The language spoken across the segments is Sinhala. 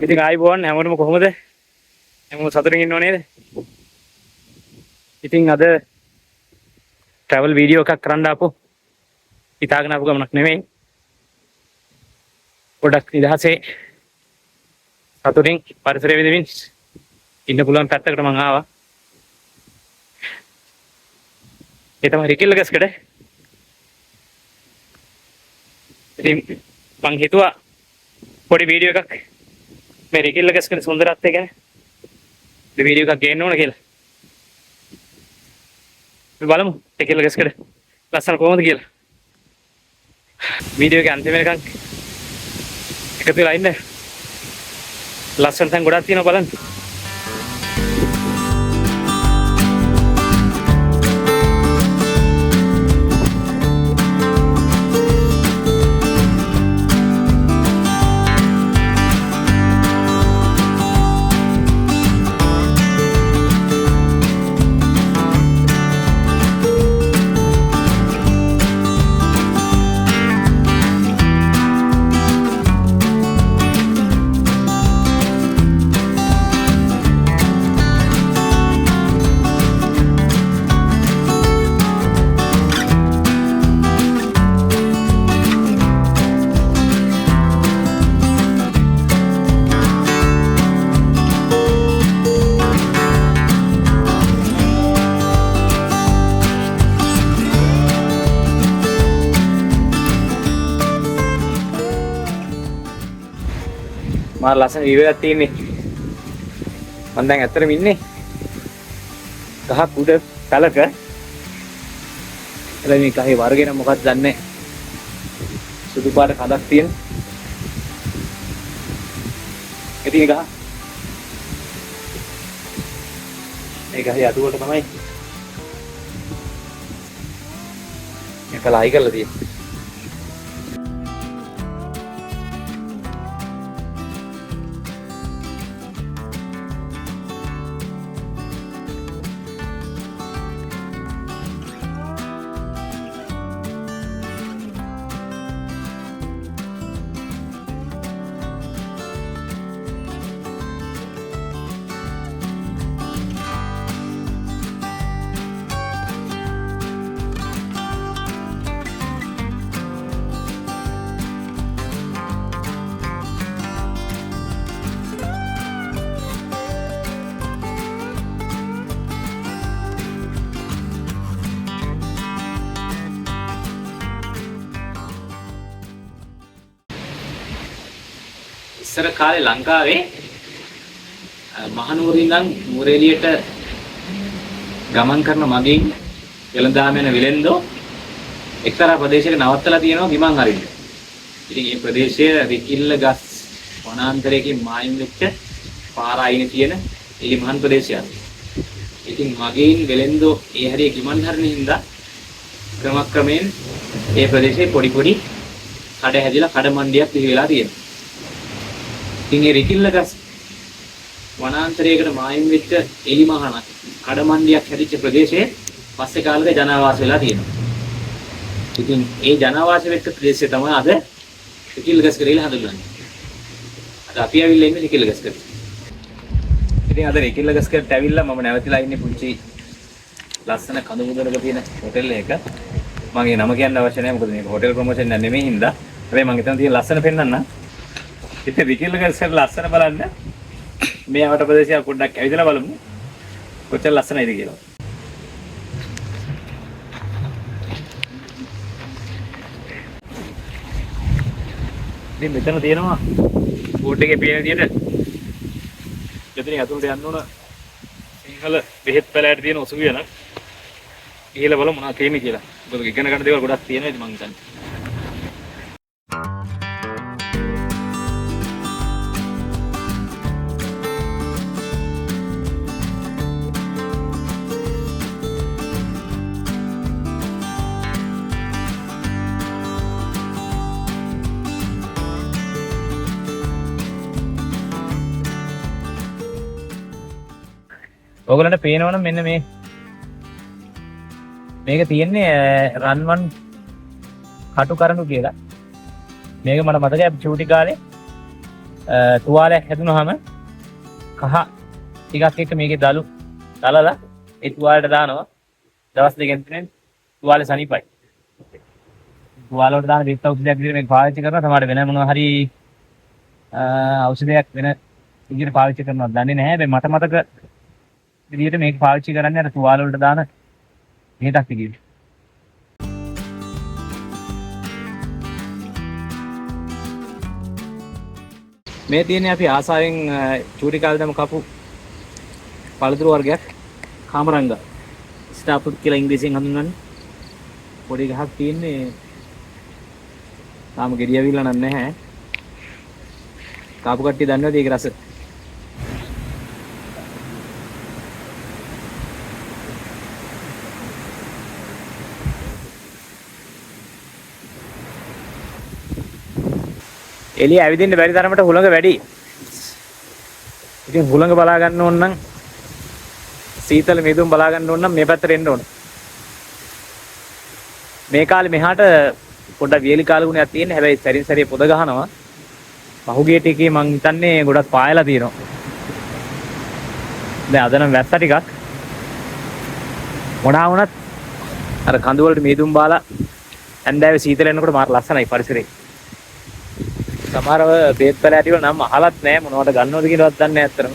ඉතින් ආයිබෝන් හැමෝටම කොහොමද? හැමෝම සතුටින් ඉන්නව නේද? ඉතින් අද ට්‍රැවල් වීඩියෝ එකක් කරන්න ආපු හිතාගෙන ආපු ගමනක් නෙමෙයි. පොඩක් නිදහසේ සතුටින් පරිසරය විඳින්න ඉන්න පුළුවන් පැත්තකට මම ආවා. ඒ තමයි රිකිල්ල ගස්කඩ. ඉතින් මං හිතුවා පොඩි වීඩියෝ එකක් මේ රිකිල්ල ගස්කඩ සුන්දරත්වය ගැන වීඩියෝ එකක් ගේන්න ඕන කියලා. අපි බලමු රිකිල්ල ගස්කඩ ලස්සන කොහොමද කියලා. වීඩියෝ එක අන්තිම වෙනකන් එකතු වෙලා ඉන්න. ලස්සන තැන් ගොඩක් තියෙනවා බලන්න. මාර ලස්සන view එකක් තියෙන්නේ. මම දැන් ඇත්තටම ඉන්නේ ගහක් උඩ පැලක. එළ මේ ගහේ වර්ගය නම් මොකක්ද දන්නේ නැහැ. සුදු පාට කඳක් තියෙන. ඉතින් ගහ. මේ ගහේ අඩුවට තමයි මේක ලයි කරලා තියෙන්නේ. ඉස්සර කාලේ ලංකාවේ මහනුවර ඉඳන් නුවරඑළියට ගමන් කරන මගින් වෙළඳාම යන විලෙන්දෝ එක්තරා ප්‍රදේශයක නවත්තලා තියෙනවා ගිමන් අරින්න. ඉතින් මේ ප්‍රදේශය රිකිල්ල ගස් වනාන්තරයකින් මායිම් වෙච්ච පාර අයිනේ තියෙන එලිමහන් ප්‍රදේශයක්. ඉතින් මගින් වෙලෙන්දෝ ඒ හැරිය ගිමන් හරින හින්දා ක්‍රමක්‍රමයෙන් මේ ප්‍රදේශේ පොඩි පොඩි කඩ හැදිලා කඩ මණ්ඩියක් පිහි වෙලා තියෙනවා. ඉතින් ඒ රිකිල්ල ගස් වනාන්තරයකට මායිම් වෙච්ච එලිමහන කඩමණ්ඩියක් හැදිච්ච ප්‍රදේශයේ පස්සේ කාලෙක ජනාවාස වෙලා තියෙනවා. ඉතින් ඒ ජනාවාස වෙච්ච ප්‍රදේශය තමයි අද රිකිල්ල ගස් කියලා හඳුන්වන්නේ. අද අපි ඇවිල්ලා ඉන්නේ රිකිල්ල ගස් කරේ. ඉතින් අද රිකිල්ල ගස් කරට ඇවිල්ලා මම නැවතිලා ඉන්නේ පුංචි ලස්සන කඳු මුදලක තියෙන හෝටල් එකක. මම ඒ නම කියන්න අවශ්‍ය නැහැ මොකද මේක හෝටල් ප්‍රොමෝෂන් එක නෙමෙයි හින්දා. හැබැයි මම හිතන තියෙන ලස්සන පෙන්නන්න. ඉතින් රිකිල්ල ගස්කඩ ලස්සන බලන්න මේ ආවට ප්‍රදේශය පොඩ්ඩක් ඇවිදලා බලමු කොච්චර ලස්සනයිද කියලා. ඉතින් මෙතන තියෙනවා බෝඩ් එකේ පේන විදිහට මෙතනින් අතුලට යන්න ඕන සිංහල බෙහෙත් පැලෑට තියෙන ඔසුවියනක්. ඉහළ බලමු මොනවද තියෙන්නේ කියලා. මොකද ඉගෙන ගන්න දේවල් ගොඩක් තියෙනවා ඉතින් මං හිතන්නේ. ඔයගලන්ට පේනවනම් මෙන්න මේක තියෙන්නේ රන්වන් කටු කරඬු කියලා. මේක මට මතකයි අපි චූටි කාලේ තුවාලයක් හැදුනහම කහ ටිකක් එක්ක මේකේ දලු තලලා ඒ තුවාලයට දානවා. දවස් දෙකෙන් තුනෙන් තුවාලේ සනීපයි. තුවාල වලට දාන බෙහෙත් ඖෂධයක් විදිහට මේක පාවිච්චි කරනවා. තමයි වෙන මොනවා හරි ඖෂධයක් වෙන විදිහට පාවිච්චි කරනවා දන්නේ නැහැ. හැබැයි මට මතක විදිහට මේක පාවිච්චි කරන්නේ අර තුවාල වලට දාන බෙහෙතක් විදිහට. මේ තියෙන්නේ අපි ආසාවෙන් චූටි කාලේදම කපු පළතුරු වර්ගයක් කාමරංගා. ස්ටාර් ෆෘට් කියලා ඉංග්‍රීසියෙන් හඳුන්වන්නේ. පොඩි ගහක් තියෙන්නේ. තාම ගෙඩියවිල්ලා නැහැ. කාපු කට්ටිය දන්නවද ඒකේ රස? එළිය ඇවිදින්න බැරි තරමට හුළඟ වැඩි. ඉතින් හුළඟ බලා ගන්න ඕන නම් සීතල මිදුම් බලා ගන්න ඕන නම් මේ පැත්තට එන්න ඕන. මේ කාලේ මෙහාට පොඩ්ඩක් වියලි කාලගුණයක් තියෙන. හැබැයි සැරින් සැරේ පොද ගහනවා. පහුගිය ටිකේ මං හිතන්නේ ගොඩක් පායලා තියෙනවා. දැන් අද නම් වැස්ස ටිකක් මොනවා වුණත් අර කඳු වලට මිදුම් බාලා ඇන්දෑවේ සීතල එනකොට මාර ලස්සනයි පරිසරේ. සමහරව බේත් පැලෑටි වල නම් අහලත් නැහැ මොනවට ගන්නවද කියලාවත් දන්නේ නැහැ අත්‍තරම.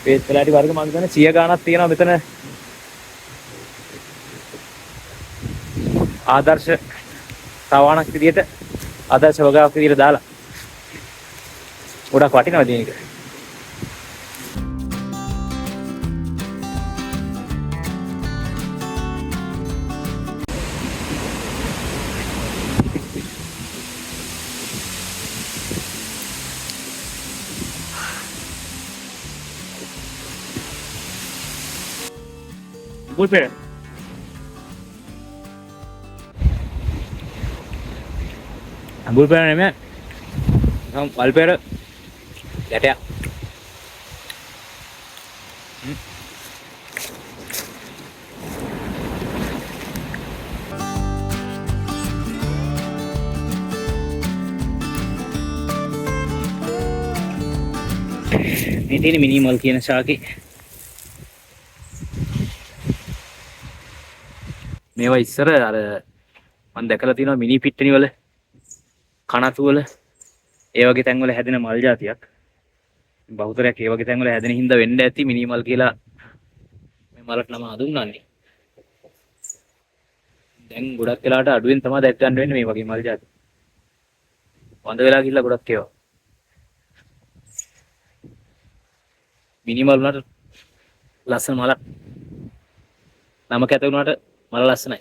බේත් පැලෑටි වර්ග මම හිතන්නේ 100 ගාණක් තියෙනවා මෙතන. ආදර්ශ සවාණක් විදියට ආදර්ශ වගාවක් විදියට දාලා ගොඩක් වටිනවා දෙන එක. Good pair. Good pair නෙමෙයි. නම් වල් pair යටයක්. මේ තියෙන මිනිමල් කියන ශාකේ මේවා ඉස්සර අර මම දැකලා තියෙනවා මිනි පිට්ටනි වල කනතු වල ඒ වගේ තැන් වල හැදෙන මල් జాතියක්. බහුතරයක් ඒ වගේ තැන් වල හැදෙන හින්දා වෙන්න ඇති මිනිමල් කියලා මේ මලට නම හඳුන්වන්නේ. දැන් ගොඩක් වෙලාවට අඩුවෙන් තමයි දැක් ගන්න වෙන්නේ මේ වගේ මල් జాති. වඳ වෙලා ගිහිල්ලා ගොඩක් ඒවා. මිනිමල් වුණාට ලස්සන මලක්. නම කැත වුණාට මල ලස්සනයි.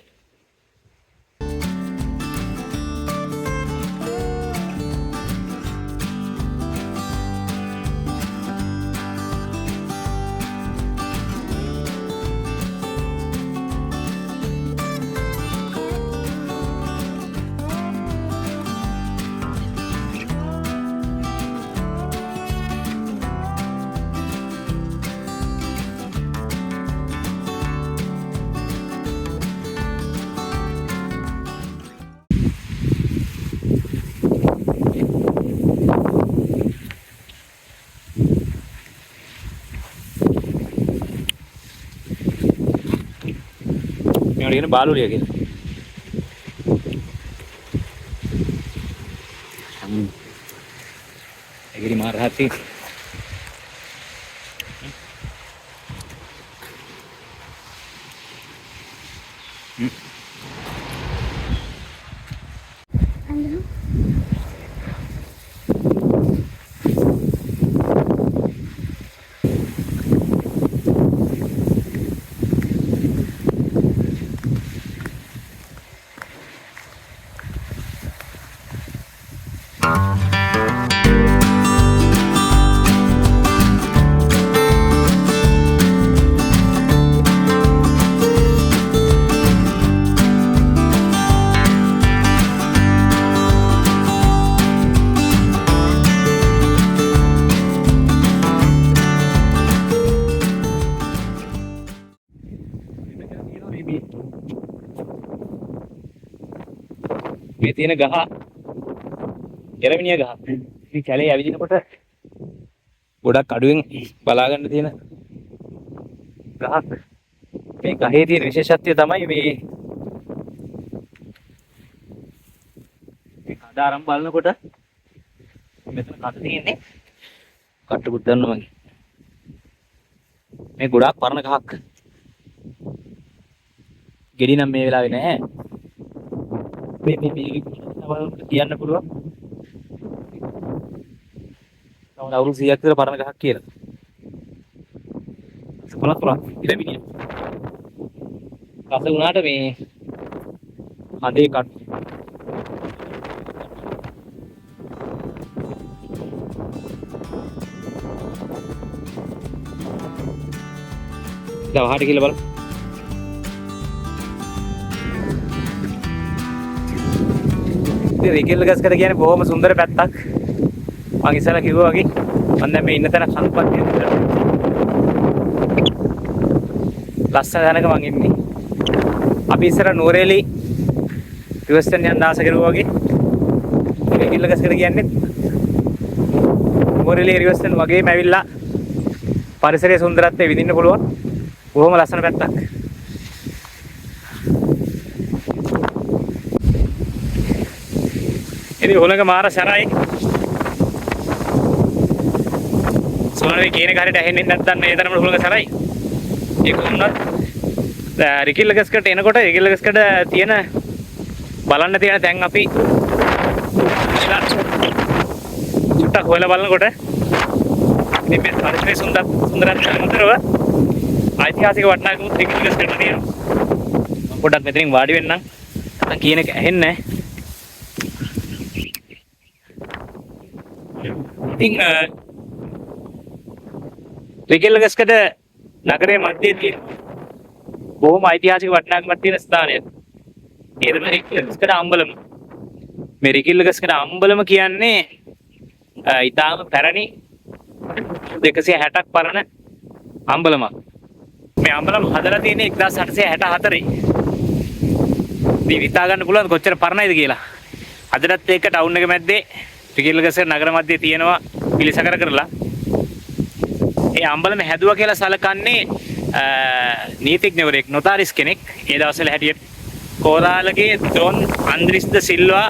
මේකට කියන බාලුලිය කියලා. ඒකේ මාර හත්ති. මේ තියෙන ගහ එරමිනිය ගහ. ඉතින් කැලේ ඇවිදිනකොට ගොඩක් අඩුවෙන් බලා ගන්න තියෙන ගහක්. මේ ගහේ තියෙන විශේෂත්වය තමයි මේ කඩාරම් බලනකොට මෙතන කට තියෙන්නේ කට්ටකුත් දන්නවා මගේ. මේ ගොඩාක් පරණ ගහක්. ගෙඩි නම් මේ වෙලාවේ නැහැ. මේ කියන්න පුළුවන්. තවම අවුරුදු 100ක් විතර පරණ ගහක් කියලා. සපලත් පුරා ඉරමිනිය. කස වුණාට මේ හදේ කට් වහට කියලා බලන්න. ඉතින් රිකෙල් ගස්කට කියන්නේ බොහොම සුන්දර පැත්තක්. මම ඉස්සෙල්ලා කිව්වා වගේ මම දැන් මේ ඉන්න තැන කනුපත් තියෙනවා. ලස්සන තැනක මම ඉන්නේ. අපි ඉස්සර නෝරේලි රිවර්ස්ටන් යන දාස කරුවා වගේ රිකෙල් ගස්කට කියන්නේ නෝරේලි රිවර්ස්ටන් වගේම ඇවිල්ලා පරිසරයේ සුන්දරත්වය විඳින්න පුළුවන්. බොහොම ලස්සන පැත්තක්. ඉතින් හොලක මාර සරයි. සෝනවේ කියන කාර්යයට ඇහෙන්නේ නැත්නම් ඒ තරම හොලක සරයි. ඒක වුණත් රිකිල් ගස්කට එනකොට රිකිල් ගස්කට තියෙන බලන්න තියෙන තැන් අපි චුට්ටක් හොයලා බලනකොට ඉතින් මේ පරිසරයේ සුන්දරත්වය අතරව ඓතිහාසික වටිනාකමක් රිකිල් ගස්කට තියෙනවා. මම පොඩ්ඩක් මෙතනින් වාඩි වෙන්නම්. නැත්නම් කියන එක ඇහෙන්නේ නැහැ. ඉතින් රිකෙල් ගස්කඩ නගරයේ මැදේ තියෙන බොහොම ඓතිහාසික වටිනාකමක් තියෙන ස්ථානය. ඒ තමයි රිකෙල් ගස්කඩ අම්බලම. මේ රිකෙල් ගස්කඩ අම්බලම කියන්නේ ඊටාම පැරණි 260ක් පරණ අම්බලමක්. මේ අම්බලම හදලා තියෙන්නේ 1864. ඉතින් හිතා ගන්න පුළුවන් කොච්චර පරණයිද කියලා. අදටත් ඒක ටවුන් එක මැද්දේ රිකෙල් ගස්කඩ නගර මැද්දේ තියෙනවා පිළිසකර කරලා. ඒ අම්බලම හැදුවා කියලා සලකන්නේ නීතිඥවරයෙක් නොතාරිස් කෙනෙක්. ඒ දවස්වල හැටියට කෝරාලගේ ඩොන් අන්ද්‍රිස් ද සිල්වා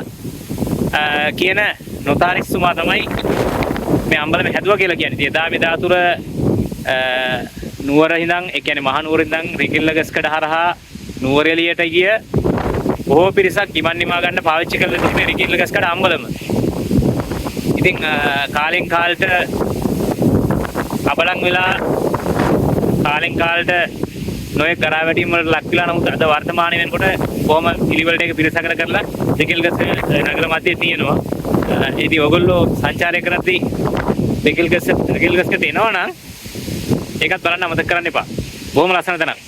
කියන නොතාරිස්තුමා තමයි මේ අම්බලම හැදුවා කියලා කියන්නේ. එදා මෙදා තුර නුවර ඉඳන් ඒ කියන්නේ මහා නුවර ඉඳන් රිකෙල් ගස්කඩ හරහා නුවර එළියට ගිය බොහෝ පිරිසක් ඉමන් නිමා ගන්න පාවිච්චි කරලා තිබෙන රිකෙල් ගස්කඩ අම්බලම. ඉතින් කාලෙන් කාලට අබලන් වෙලා කාලෙන් කාලට නොයෙක් කරාවැටීම් වලට ලක් වෙලා නමුත් අද වර්තමානයේ වෙනකොට කොහොම පිළිවෙලට ඒක පිළිසකර කරලා රිකෙල් ගස්කඩ නගර මැදේ තියෙනවා. ඉතින් ඔයගොල්ලෝ සංචාරය කරද්දී රිකෙල් ගස්කට එනවා නම් ඒකත් බලන්න අමතක කරන්න එපා. බොහොම ලස්සන තැනක්.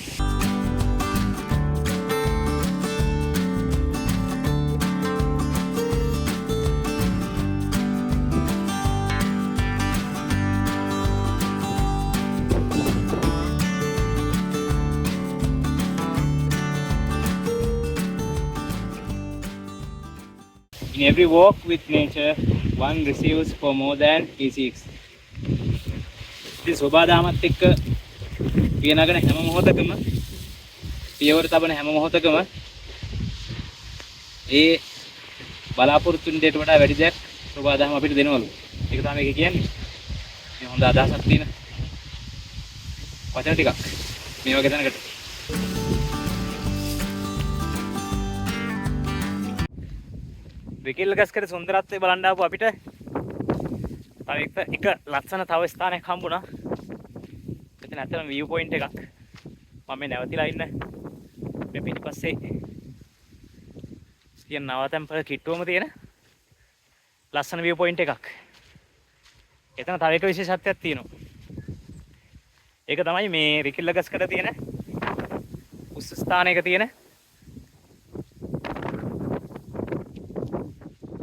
In every walk with nature, one receives for more than he seeks. ඉතින් සෝබාදාමත් එක්ක පියනගෙන හැම මොහොතකම පියවර තබන හැම මොහොතකම ඒ බලාපොරොත්තු වෙන දෙයට වඩා වැඩි දෙයක් සෝබාදාම අපිට දෙනවලු. ඒක තමයි මේක කියන්නේ. මේ හොඳ අදහසක් තියෙන වචන ටිකක් මේ වගේ තැනකට. රිකෙල් ගස්කඩ සුන්දරත්වය බලන්න ආපු අපිට තව එක ලස්සන තව ස්ථානයක් හම්බුණා. එතන ඇත්තම view point එකක්. මම මේ නැවතිලා ඉන්න මේ පිටිපස්සේ තියෙන නවතම්පල කිට්ටුවම තියෙන ලස්සන view point එකක්. එතන තව එක විශේෂත්වයක් තියෙනවා. ඒක තමයි මේ රිකෙල් ගස්කඩ තියෙන උස් ස්ථානයක තියෙන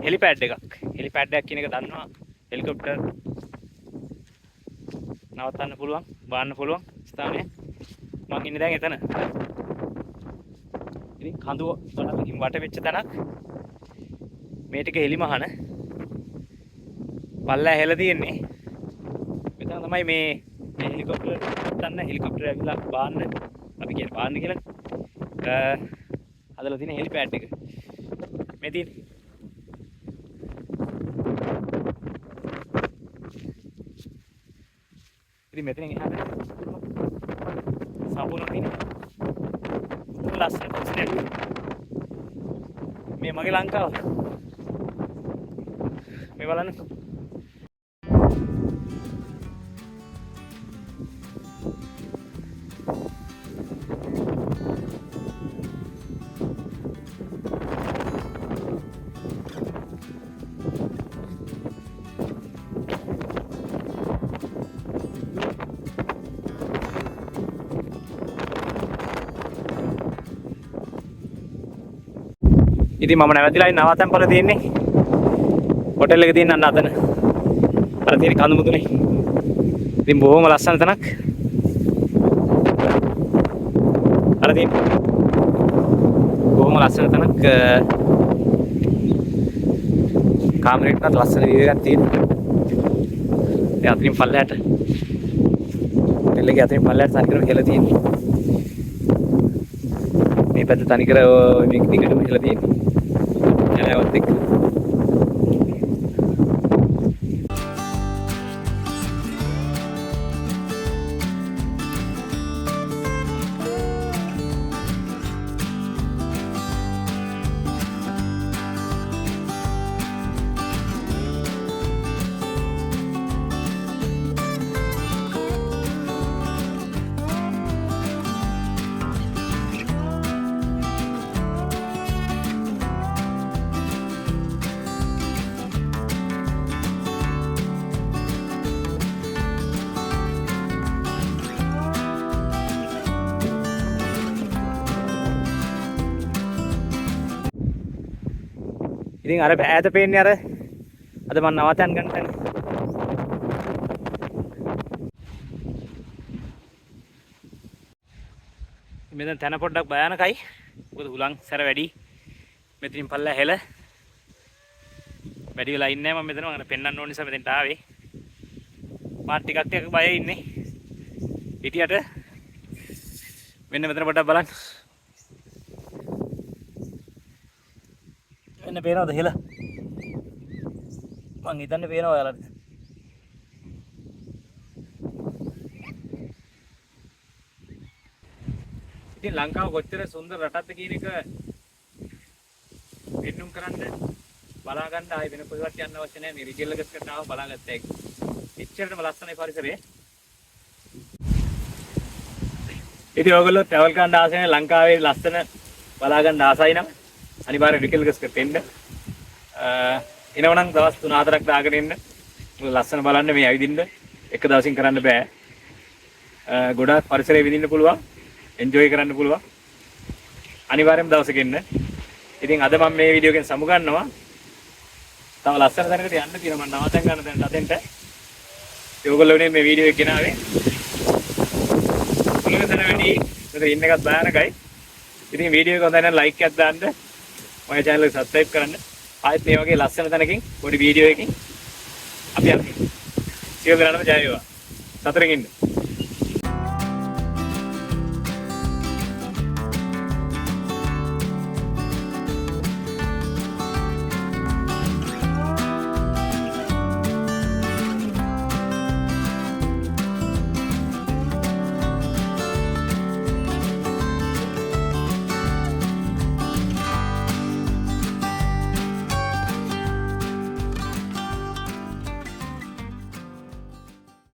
හෙලිපෑඩ් එකක්. හෙලිපෑඩ් එකක් කියන එක දන්නවා. හෙලිකොප්ටර් නවත්තන්න පුළුවන්, බාන්න පුළුවන් ස්ථානය. මම ඉන්නේ දැන් එතන. ඉතින් කඳුව වලකින් වට වෙච්ච තැනක්. මේ ටික එලිමහන. පල්ලෑ හෙල තියෙන්නේ. මෙතන තමයි මේ හෙලිකොප්ටර් ගන්න හෙලිකොප්ටර් ඇවිල්ලා බාන්න අපි කියන්නේ බාන්න කියලා. හදලා තියෙන හෙලිපෑඩ් එක. මේ තියෙන්නේ. ඉතින් මෙතනින් එහාට සම්පූර්ණ තියෙන්නේ. ලස්සන ප්‍රශ්නයක්. මේ මගේ ලංකාව. මේ බලන්න. ඉතින් මම නැවතිලා ඉන්න නවාතැන්පල තියෙන්නේ හොටෙල් එක තියෙන අන්න අතන අර තියෙන කඳු මුදුනේ. ඉතින් බොහොම ලස්සන තැනක්. අර තියෙන බොහොම ලස්සන තැනක්. කාමරේටත් ලස්සන විවේකයක් තියෙනවා. ඒ අතරින් පල්ලයට හොටෙල් එකේ අතරින් පල්ලයට තනිකරම හෙලා තියෙනවා. මේ පැත්ත තනිකර මේක දිගටම හෙලා තියෙනවා. එයාවත් එක්ක ඉතින් අර ඈත පේන්නේ අර අද මම නවතන් ගන්න තැන. මෙතන තැන පොඩ්ඩක් භයානකයි. මොකද හුලං සැර වැඩි. මෙතනින් පල්ලා හෙල. වැඩි වෙලා ඉන්නේ මම මෙතන මම පෙන්වන්න ඕන නිසා මෙතෙන්ට ආවේ. මාත් ටිකක් බයයි ඉන්නේ. හිටියට මෙන්න මෙතන පොඩ්ඩක් බලන්න. එන්න පේනවද හෙල? මං හිතන්නේ පේනවා ඔයාලට. ඉතින් ලංකාව කොච්චර සුන්දර රටක්ද කියන එක පෙන්눔 කරන්න බලා ගන්න ආයෙ වෙන කොහෙවත් යන්න අවශ්‍ය නැහැ. මේ රිජල් එකකට ආව බලාගත්ත එක. එච්චරටම ලස්සනයි පරිසරය. ඉතින් ඔයගොල්ලෝ ට්‍රැවල් කරන්න ආසයි නම් ලංකාවේ ලස්සන බලා ගන්න ආසයි නම් අනිවාර්යෙන් රිජල් එකකට එන්න. එනවනම් දවස් 3-4ක් දාගෙන ඉන්න. ලස්සන බලන්න මේ ඇවිදින්න එක දවසින් කරන්න බෑ. ගොඩාක් පරිසරය විඳින්න පුළුවන්. එන්ජොයි කරන්න පුළුවන්. අනිවාර්යයෙන්ම දවසක එන්න. ඉතින් අද මම මේ වීඩියෝ එකෙන් සමු ගන්නවා. තව ලස්සන තැනකට යන්න තියෙනවා. මම නවතන් ගන්න දැන් අතෙන්ට. ඒගොල්ලෝ වෙනේ මේ වීඩියෝ එක ගෙනාවේ. ඔළුවේ තන වැඩි. මෙතන ඉන්න එකත් බානකයි. ඉතින් වීඩියෝ එක හොඳයි නම් ලයික් එකක් දාන්න. මගේ channel එක subscribe කරන්න. ආයෙත් මේ වගේ ලස්සන තැනකින් පොඩි වීඩියෝ එකකින් අපි යන්නේ. සියලු දෙනාටම ජය වේවා. සතුටින් ඉන්න.